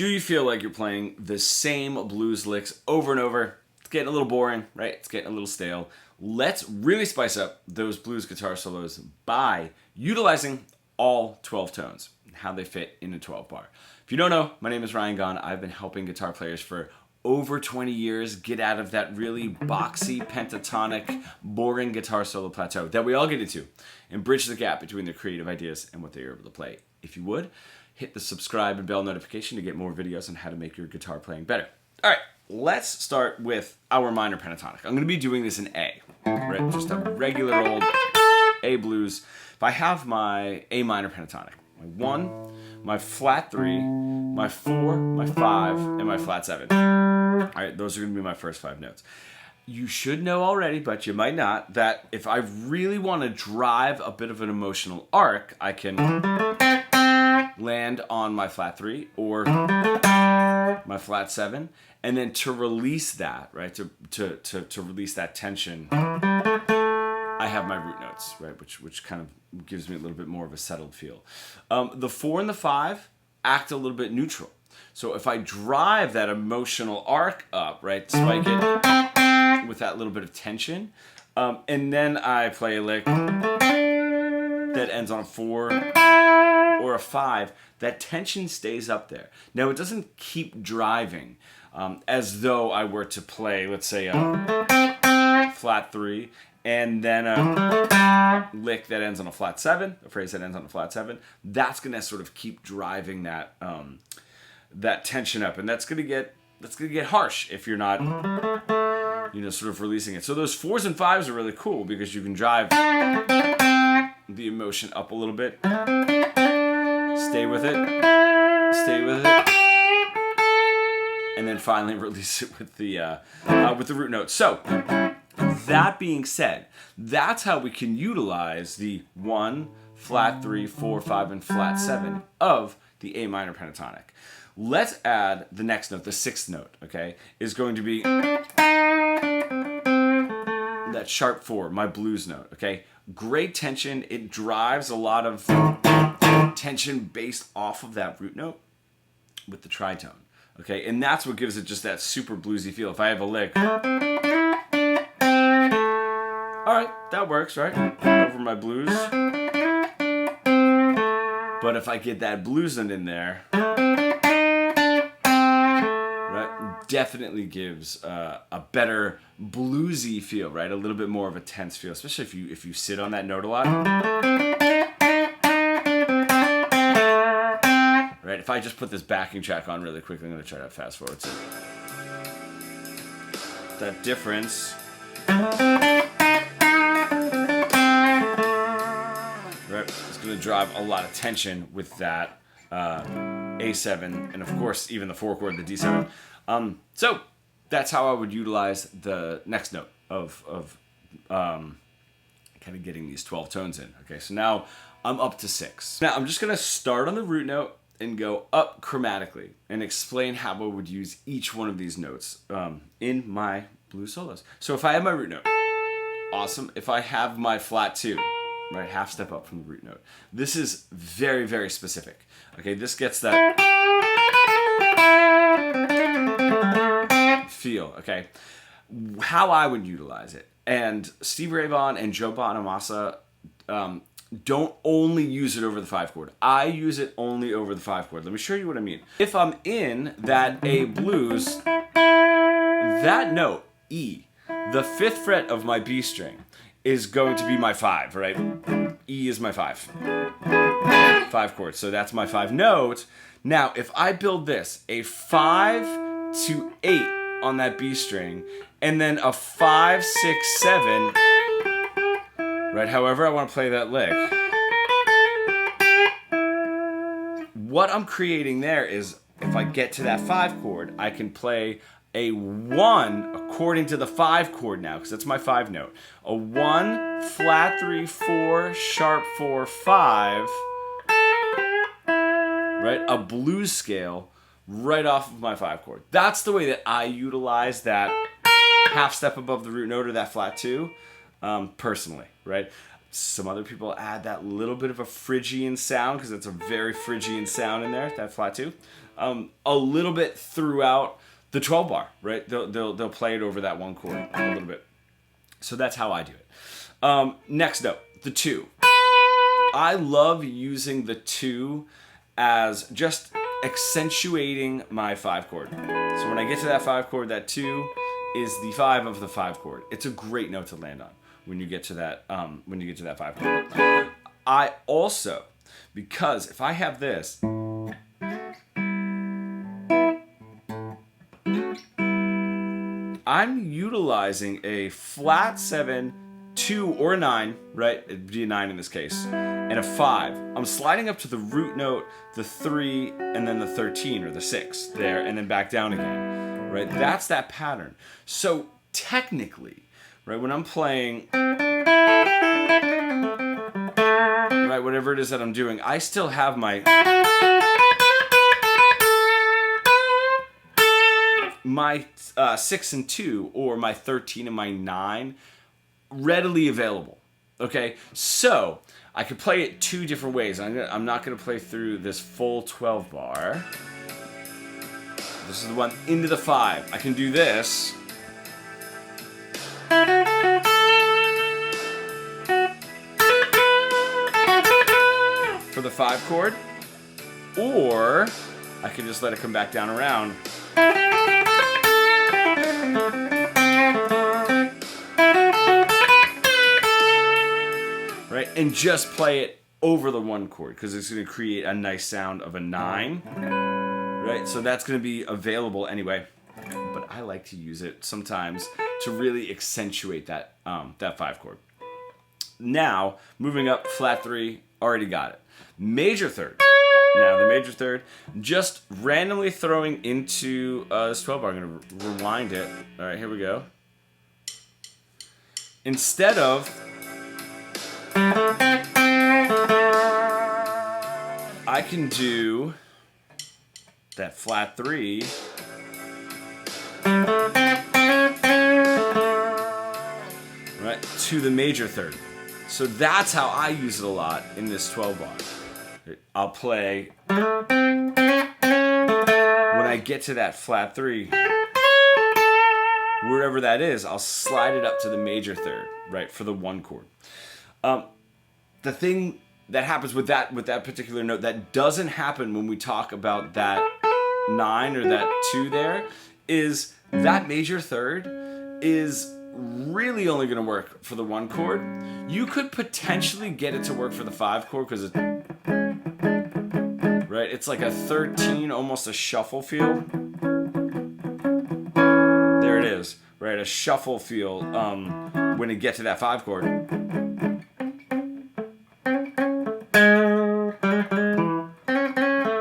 Do you feel like you're playing the same blues licks over and over? It's getting a little boring, right? It's getting a little stale. Let's really spice up those blues guitar solos by utilizing all 12 tones and how they fit in a 12 bar. If you don't know, my name is Ryan Gahn. I've been helping guitar players for over 20 years get out of that really boxy, pentatonic, boring guitar solo plateau that we all get into and bridge the gap between their creative ideas and what they're able to play. If you would, hit the subscribe and bell notification to get more videos on how to make your guitar playing better. All right, let's start with our minor pentatonic. I'm going to be doing this in A, right? Just a regular old A blues. If I have my A minor pentatonic, my 1, my flat 3, my 4, my 5, and my flat 7. All right, those are going to be my first 5 notes. You should know already, but you might not, that if I really want to drive a bit of an emotional arc, I can land on my flat 3 or my flat 7, and then to release that, right, to release that tension, I have my root notes, right, which kind of gives me a little bit more of a settled feel. The 4 and the 5 act a little bit neutral. So if I drive that emotional arc up, right, spike it with that little bit of tension, and then I play a lick that ends on a 4 or a 5, that tension stays up there. Now, it doesn't keep driving as though I were to play, let's say, a flat 3 and then a lick that ends on a flat 7, a phrase that ends on a flat 7. That's going to sort of keep driving that that tension up, and that's going to get harsh if you're not, sort of releasing it. So those 4s and 5s are really cool because you can drive the emotion up a little bit, stay with it, and then finally release it with the root note. So that being said, that's how we can utilize the 1, flat 3, 4, 5, and flat 7 of the A minor pentatonic. Let's add the next note, the 6th note, okay, is going to be that sharp 4, my blues note, okay? Great tension. It drives a lot of tension based off of that root note with the tritone, okay? And that's what gives it just that super bluesy feel. If I have a lick, all right, that works, right? Over my blues. But if I get that blues note in there, definitely gives a better bluesy feel, right? A little bit more of a tense feel, especially if you sit on that note a lot. Right? If I just put this backing track on really quickly, I'm going to try to fast forward. So that difference, right? It's going to drive a lot of tension with that A7, and of course even the 4 chord, the D7. So that's how I would utilize the next note of kind of getting these 12 tones in. Okay, so now I'm up to 6. Now I'm just going to start on the root note and go up chromatically and explain how I would use each one of these notes in my blues solos. So if I have my root note, awesome. If I have my flat 2, right, half step up from the root note. This is very, very specific. Okay, this gets that feel, okay? How I would utilize it. And Steve Ray Vaughan and Joe Bonamassa don't only use it over the 5 chord. I use it only over the 5 chord. Let me show you what I mean. If I'm in that A blues, that note, E, the 5th fret of my B string, is going to be my 5, right? E is my 5. 5 chord, so that's my 5 note. Now, if I build this, a 5 to 8 on that B string, and then a 5, 6, 7, right, however I want to play that lick, what I'm creating there is, if I get to that 5 chord, I can play a 1 according to the 5 chord now, because that's my 5 note. A 1, flat 3, 4, sharp 4, 5, right? A blues scale right off of my 5 chord. That's the way that I utilize that half step above the root note or that flat 2, personally, right? Some other people add that little bit of a Phrygian sound, because it's a very Phrygian sound in there, that flat 2. a little bit throughout the 12 bar, right? They'll play it over that one chord a little bit. So that's how I do it. Next note, the 2. I love using the 2 as just accentuating my 5 chord. So when I get to that 5 chord, that 2 is the 5 of the 5 chord. It's a great note to land on when you get to that 5 chord. I also, because if I have this, I'm utilizing a flat 7, 2, or a 9, right? It'd be a 9 in this case, and a 5. I'm sliding up to the root note, the 3, and then the 13 or the 6 there, and then back down again, right? That's that pattern. So technically, right, when I'm playing, right, whatever it is that I'm doing, I still have my 6 and 2 or my 13 and my 9 readily available. Okay, so I could play it 2 different ways. I'm not going to play through this full 12 bar. This is the one into the 5. I can do this. For the 5 chord, or I can just let it come back down around. Right, and just play it over the 1 chord because it's going to create a nice sound of a 9. Right, so that's going to be available anyway. But I like to use it sometimes to really accentuate that 5 chord. Now, moving up, flat 3, already got it. Major 3rd. Now, the major 3rd, just randomly throwing into this 12 bar. I'm going to rewind it. All right, here we go. Instead of, I can do that flat 3. Right, to the major 3rd. So that's how I use it a lot in this 12 bar. I'll play, when I get to that flat 3, wherever that is, I'll slide it up to the major 3rd, right, for the 1 chord. The thing that happens with that particular note that doesn't happen when we talk about that 9 or that 2 there is that major 3rd is really only going to work for the 1 chord. You could potentially get it to work for the 5 chord because it's right. It's like a 13, almost a shuffle feel. There it is, right? A shuffle feel when you get to that 5 chord.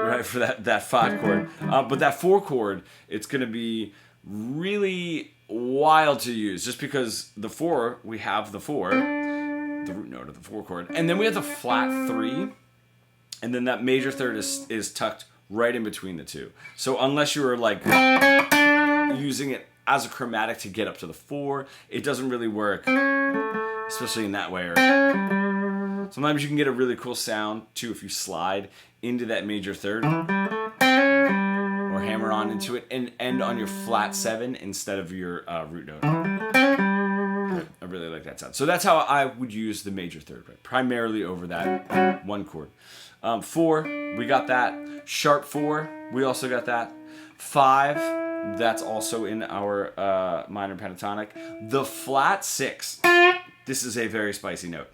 Right, for that 5 chord. But that 4 chord, it's going to be really wild to use just because the 4, we have the 4, the root note of the 4 chord, and then we have the flat 3, and then that major 3rd is tucked right in between the 2. So unless you were like using it as a chromatic to get up to the 4, it doesn't really work, especially in that way. Or sometimes you can get a really cool sound too if you slide into that major 3rd or hammer on into it and end on your flat 7 instead of your root note. I really like that sound. So that's how I would use the major 3rd, right? Primarily over that 1 chord. 4, we got that. Sharp 4, we also got that. 5, that's also in our minor pentatonic. The flat 6, this is a very spicy note.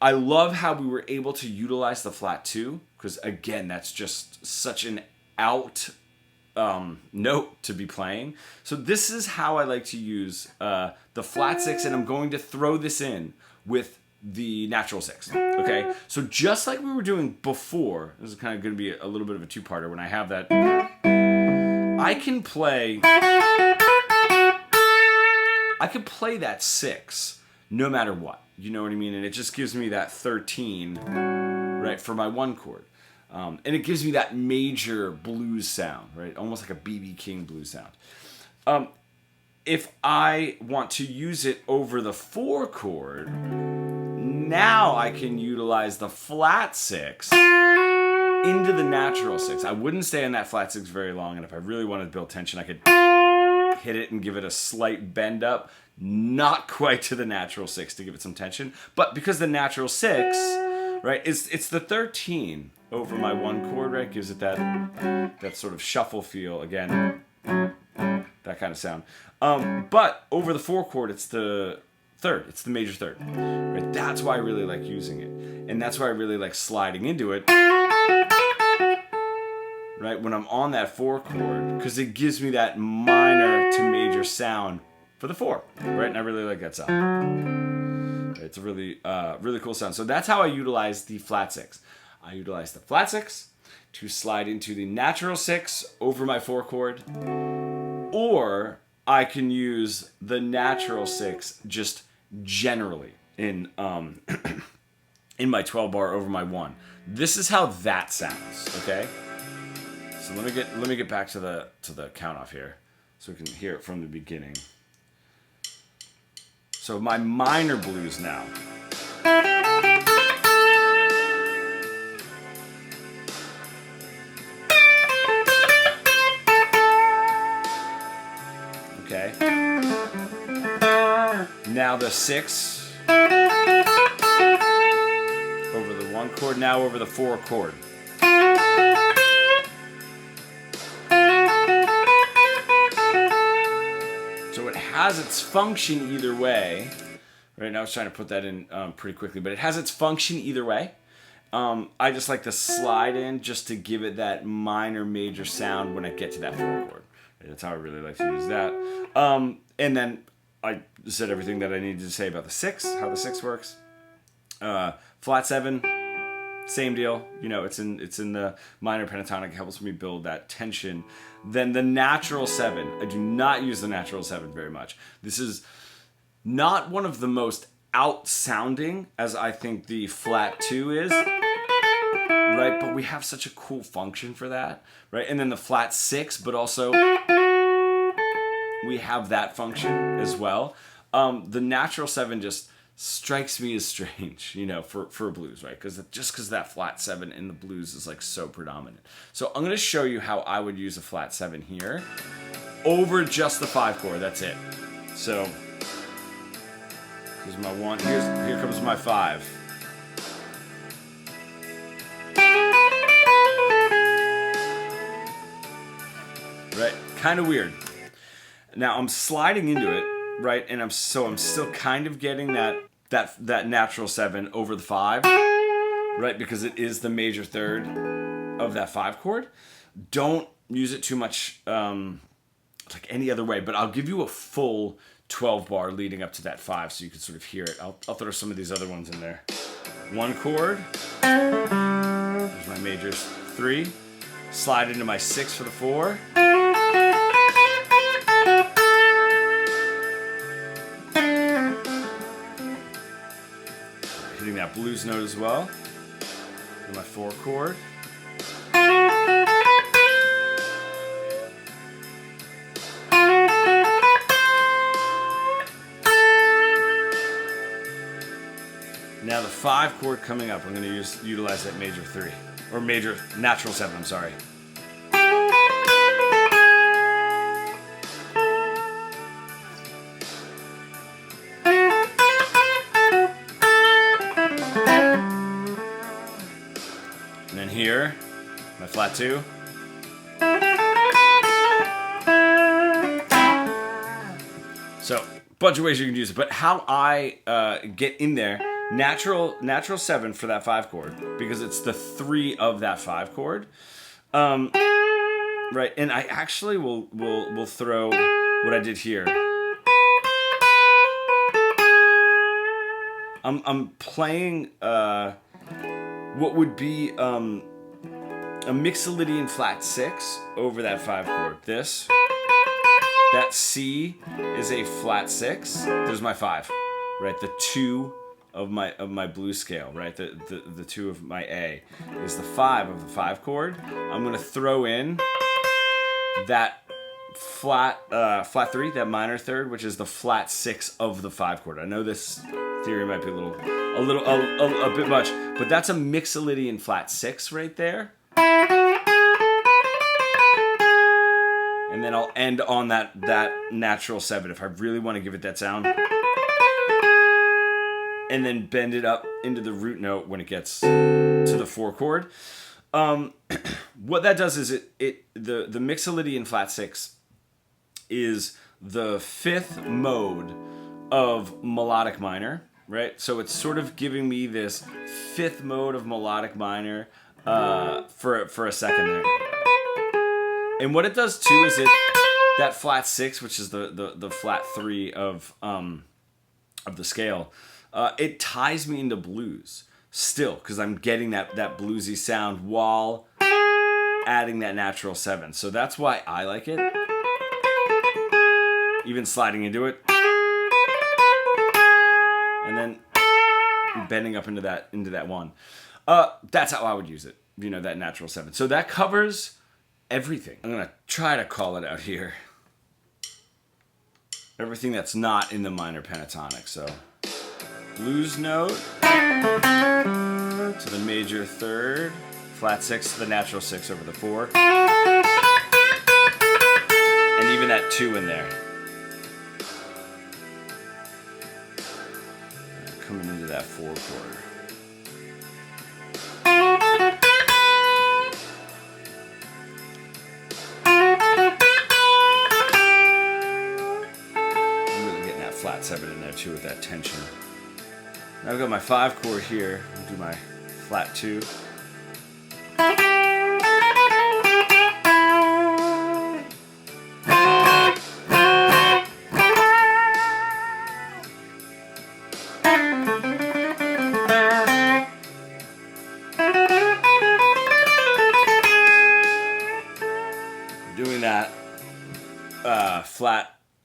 I love how we were able to utilize the flat 2 because again, that's just such an out note to be playing. So this is how I like to use the flat 6, and I'm going to throw this in with the natural 6. Okay, so just like we were doing before, this is kind of going to be a little bit of a 2-parter. When I have that, I can play that 6 no matter what. You know what I mean? And it just gives me that 13, right, for my 1 chord. And it gives me that major blues sound, right? Almost like a B.B. King blues sound. If I want to use it over the 4 chord, now I can utilize the flat 6 into the natural six. I wouldn't stay on that flat six very long, and if I really wanted to build tension, I could hit it and give it a slight bend up, not quite to the natural six to give it some tension, but because the natural six, right, it's the 13 over my one chord, right, gives it that sort of shuffle feel, again, that kind of sound. But over the 4 chord, it's the third, it's the major third, right? That's why I really like using it, and that's why I really like sliding into it, right, when I'm on that 4 chord, because it gives me that minor to major sound for the 4, right? And I really like that sound. It's a really, really cool sound. So that's how I utilize the flat 6. I utilize the flat 6 to slide into the natural 6 over my 4 chord, or I can use the natural 6 just generally in in my 12 bar over my 1. This is how that sounds, okay? So let me get back to the count off here, so we can hear it from the beginning. So my minor blues now. Okay. Now the 6 over the 1 chord, now over the 4 chord. So it has its function either way. Right now I was trying to put that in pretty quickly, but it has its function either way. I just like to slide in just to give it that minor major sound when I get to that 4 chord. That's how I really like to use that. And then I said everything that I needed to say about the 6, how the 6 works. Flat 7, same deal. You know, it's in the minor pentatonic. It helps me build that tension. Then the natural 7. I do not use the natural 7 very much. This is not one of the most out-sounding as I think the flat 2 is. Right, but we have such a cool function for that, right? And then the flat 6, but also we have that function as well. The natural 7 just strikes me as strange, you know, for blues, right? Because that flat 7 in the blues is like so predominant. So I'm going to show you how I would use a flat 7 here over just the 5 chord. That's it. So here's my 1. Here comes my 5. Right, kind of weird. Now I'm sliding into it, right, and I'm still kind of getting that natural 7 over the 5, right, because it is the major third of that 5 chord. Don't use it too much like any other way, but I'll give you a full 12 bar leading up to that 5 so you can sort of hear it. I'll throw some of these other ones in there. 1 chord, there's my majors, 3, slide into my 6 for the 4, hitting that blues note as well, and my 4 chord, now the 5 chord coming up, I'm going to utilize that major 3, or major natural 7, I'm sorry. And then here, my flat 2. So, a bunch of ways you can use it, but how I get in there, natural 7 for that 5 chord, because it's the 3 of that 5 chord. Right, and I actually will throw what I did here. I'm playing what would be a Mixolydian flat 6 over that 5 chord. That C is a flat 6. There's my 5, right? The 2 of my blues scale, right? The 2 of my A is the 5 of the 5 chord. I'm gonna throw in that flat 3, that minor third, which is the flat 6 of the 5 chord. I know this theory might be a bit much, but that's a Mixolydian flat 6 right there, then I'll end on that natural 7 if I really want to give it that sound. And then bend it up into the root note when it gets to the 4 chord. What that does is the Mixolydian flat 6 is the 5th mode of melodic minor, right? So it's sort of giving me this 5th mode of melodic minor for a second there. And what it does too is that flat 6, which is the flat 3 of the scale, it ties me into blues still, because I'm getting that bluesy sound while adding that natural 7. So that's why I like it. Even sliding into it. And then bending up into that 1. That's how I would use it, that natural 7. So that covers everything. I'm going to try to call it out here. Everything that's not in the minor pentatonic. So blues note to the major 3rd, flat 6 to the natural 6 over the 4. And even that 2 in there. Coming into that 4 chord. I'm really getting that flat 7 in there too with that tension. Now I've got my 5 chord here. I'll do my flat 2. Doing that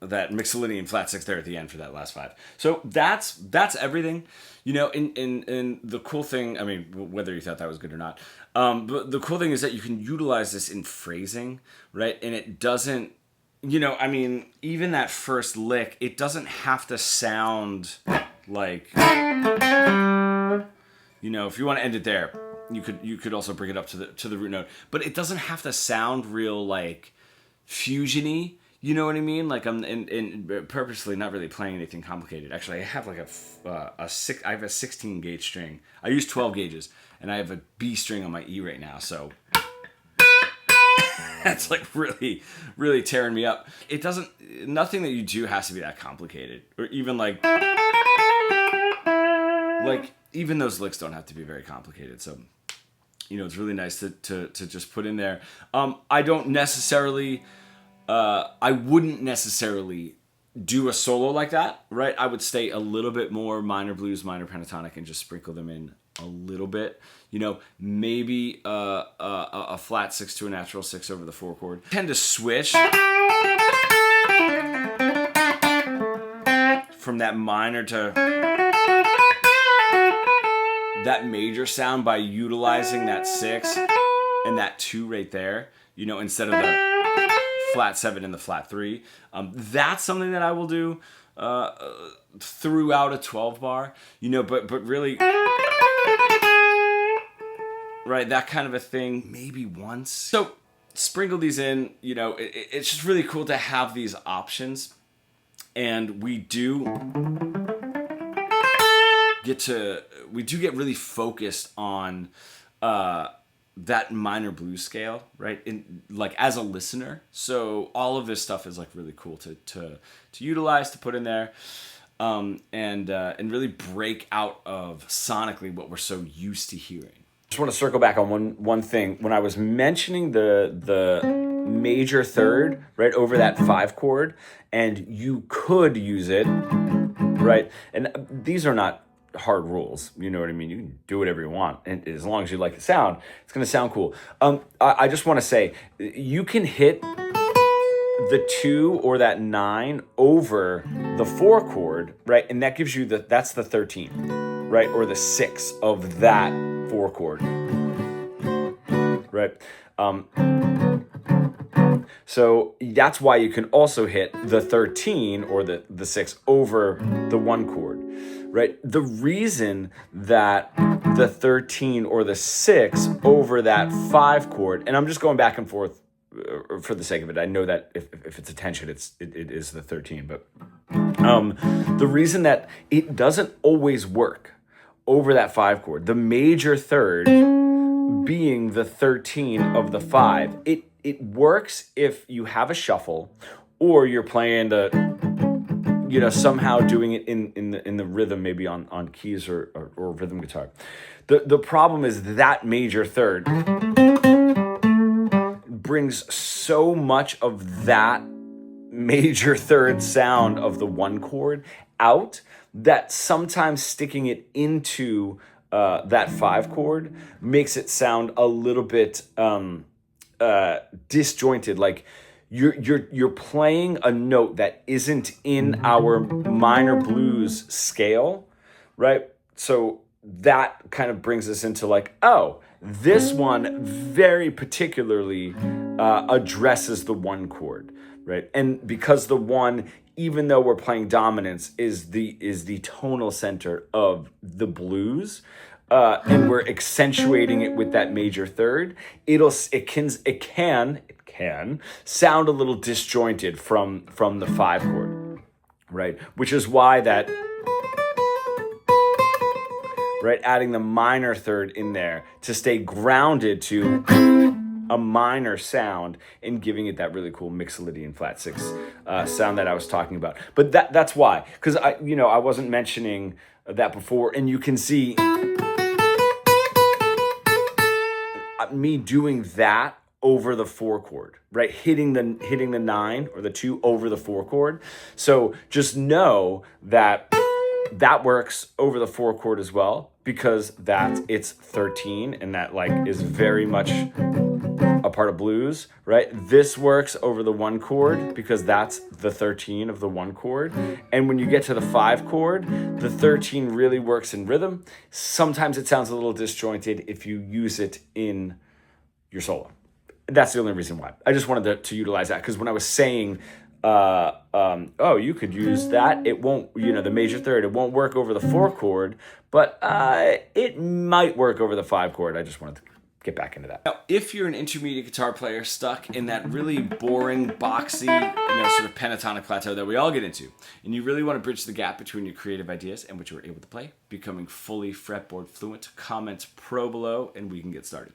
that Mixolydian flat 6 there at the end for that last 5. So that's everything. In the cool thing, I mean, whether you thought that was good or not, but the cool thing is that you can utilize this in phrasing, right? And it doesn't, even that first lick, it doesn't have to sound like, if you want to end it there, you could also bring it up to the root note, but it doesn't have to sound real like fusiony. You know what I mean? Like I'm purposely not really playing anything complicated. Actually, I have like I have a 16 gauge string. I use 12 gauges, and I have a B string on my E right now. So that's like really, really tearing me up. Nothing that you do has to be that complicated, or even like even those licks don't have to be very complicated. So it's really nice to just put in there. I wouldn't necessarily do a solo like that, right? I would stay a little bit more minor blues, minor pentatonic, and just sprinkle them in a little bit. Maybe a flat 6 to a natural 6 over the 4 chord. I tend to switch from that minor to that major sound by utilizing that 6 and that 2 right there, instead of the flat 7 and the flat 3. That's something that I will do throughout a 12 bar, but really, right, that kind of a thing, maybe once. So sprinkle these in, it's just really cool to have these options. And we do get really focused on that minor blues scale, right? As a listener. So all of this stuff is like really cool to utilize, to put in there, and really break out of sonically what we're so used to hearing. Just want to circle back on one thing. When I was mentioning the major 3rd, right, over that 5 chord, and you could use it, right? And these are not hard rules, you know what I mean? You can do whatever you want, and as long as you like the sound, it's going to sound cool. I just want to say, you can hit the 2 or that 9 over the 4 chord, right? And that gives you that's the 13, right? Or the 6 of that 4 chord, right? So that's why you can also hit the 13 or the 6 over the 1 chord, right? The reason that the 13 or the 6 over that 5 chord, and I'm just going back and forth for the sake of it, I know that if it's a tension, it is the 13. But the reason that it doesn't always work over that 5 chord, the major third being the 13 of the 5, it works if you have a shuffle or you're playing the, somehow doing it in the rhythm, maybe on keys or rhythm guitar. The problem is that major third brings so much of that major third sound of the 1 chord out that sometimes sticking it into that 5 chord makes it sound a little bit disjointed. Like you're playing a note that isn't in our minor blues scale, right? So that kind of brings us into like, oh, this one very particularly addresses the 1 chord, right? And because the 1, even though we're playing dominance, is the tonal center of the blues, and we're accentuating it with that major third, it can sound a little disjointed from the 5 chord, right? Which is why that, right, adding the minor third in there to stay grounded to a minor sound and giving it that really cool Mixolydian flat 6 sound that I was talking about. But that's why, because I wasn't mentioning that before, and you can see me doing that over the 4 chord, right? Hitting the 9 or the 2 over the 4 chord. So just know that works over the 4 chord as well, because it's 13 and that like is very much a part of blues, right? This works over the 1 chord because that's the 13 of the 1 chord. And when you get to the 5 chord, the 13 really works in rhythm. Sometimes it sounds a little disjointed if you use it in your solo. That's the only reason why. I just wanted to utilize that, because when I was saying, you could use that, it won't, the major third, it won't work over the 4 chord, but it might work over the 5 chord. I just wanted to get back into that. Now, if you're an intermediate guitar player stuck in that really boring, boxy, sort of pentatonic plateau that we all get into, and you really want to bridge the gap between your creative ideas and what you were able to play, becoming fully fretboard fluent, comment pro below, and we can get started.